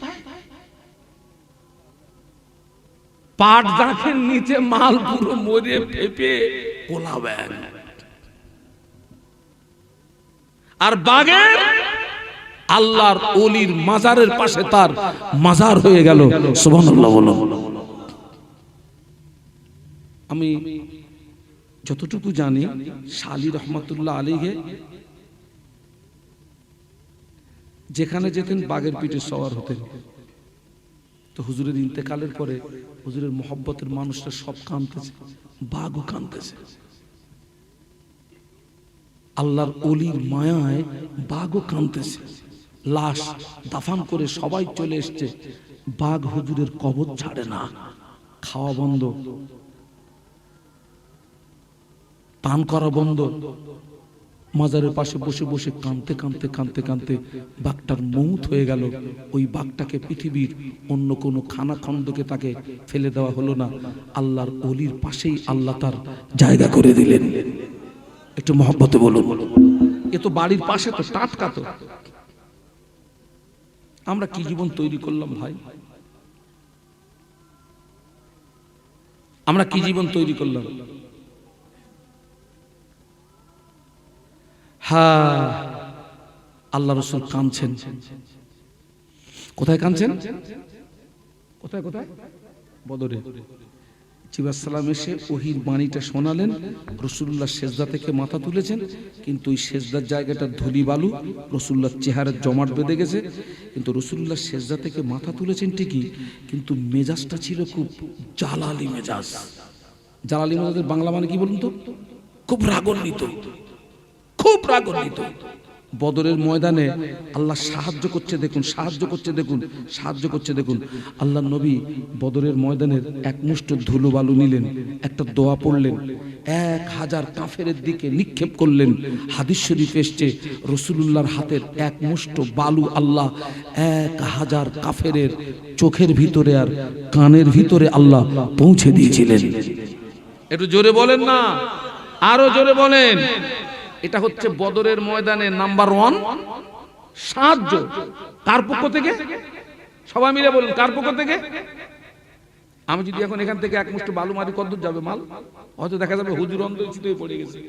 পাট জাকের নিচে মাল পুরো মরে ফেপে কোলাবেন। আর বাঘের আল্লাহর ওলির মাজারের পাশে তার মাজার হয়ে গেল, সুবহানাল্লাহ বলুন। আমি যতটুকু জানি শালি রহমাতুল্লাহ আলাইহি যেখানে যেতেন বাঘের পিঠে সওয়ার হতেন। তো হুজুরের ইন্তেকালের পরে হুজুরের মহব্বতের মানুষরা সব কাঁদতেছে, বাঘও কাঁদতেছে। আল্লাহর ওলির মায়ায় বাঘও কাঁদতেছে। লাশ দাফন করে সবাই চলে এসছে, বাঘ হুজুরের কবর ছাড়ে না, খাওয়া বন্ধ, পান করা বন্ধ। মাজারের পাশে বসে বসে কাঁদতে কাঁদতে কাঁদতে কাঁদতে বাঘটার মৌত হয়ে গেল। ওই বাঘটাকে পৃথিবীর অন্য কোনো খানাখন্দকে তাকে ফেলে দেওয়া হলো না, আল্লাহর ওলির পাশেই আল্লাহ তার জায়গা করে দিলেন। একটু মহব্বতে বলুন। এ তো বাড়ির পাশে, তো টাটকা। তো আমরা কি জীবন তৈরি করলাম ভাই, আমরা কি জীবন তৈরি করলাম। হ্যাঁ, আল্লাহ রাসূল কাঁদছেন। কোথায় কাঁদছেন? কোথায় কোথায়? বদরে। জিবরাইল সালাম এসে ওহির বাণীটা শোনালেন। রাসূলুল্লাহ সেজদা থেকে মাথা তুলেছেন, কিন্তু ওই সেজদার জায়গাটা ধুলি বালু, রাসূলুল্লাহর চেহারার জমাট বেঁধে গেছে। কিন্তু রাসূলুল্লাহ সেজদা থেকে মাথা তুলেছেন ঠিকই, কিন্তু মেজাজটা ছিল খুব জালালি মেজাজ। জালালি মেজাজের বাংলা মানে কি বলুন তো? খুব রাগান্বিত, খুব রাগান্বিত। বদরের ময়দানে আল্লাহ সাহায্য করছে দেখুন, সাহায্য করছে দেখুন, সাহায্য করছে দেখুন। আল্লাহ নবী বদরের ময়দানের এক মুষ্ঠ ধুলো বালু নিলেন, একটা দোয়া পড়লেন, 1000 কাফেরের দিকে নিক্ষেপ করলেন। হাদিস শরীফ এসছে রাসূলুল্লাহর হাতের এক মুষ্ঠ বালু আল্লাহ 1000 কাফেরের চোখের ভিতরে আর কানের ভিতরে আল্লাহ পৌঁছে দিয়েছিলেন। একটু জোরে বলেন না, আরো জোরে বলেন। এটা হচ্ছে বদরের ময়দানে নাম্বার 1 সাহায্য। কার পক্ষ থেকে? সবাই মিলে বলুন, কার পক্ষ থেকে? আমি যদি এখন এখান থেকে এক মুষ্টি বালু মারি, কতদূর যাবে মাল? হয়তো দেখা যাবে হুজুর অন্ধ হয়ে পড়ে গেছে।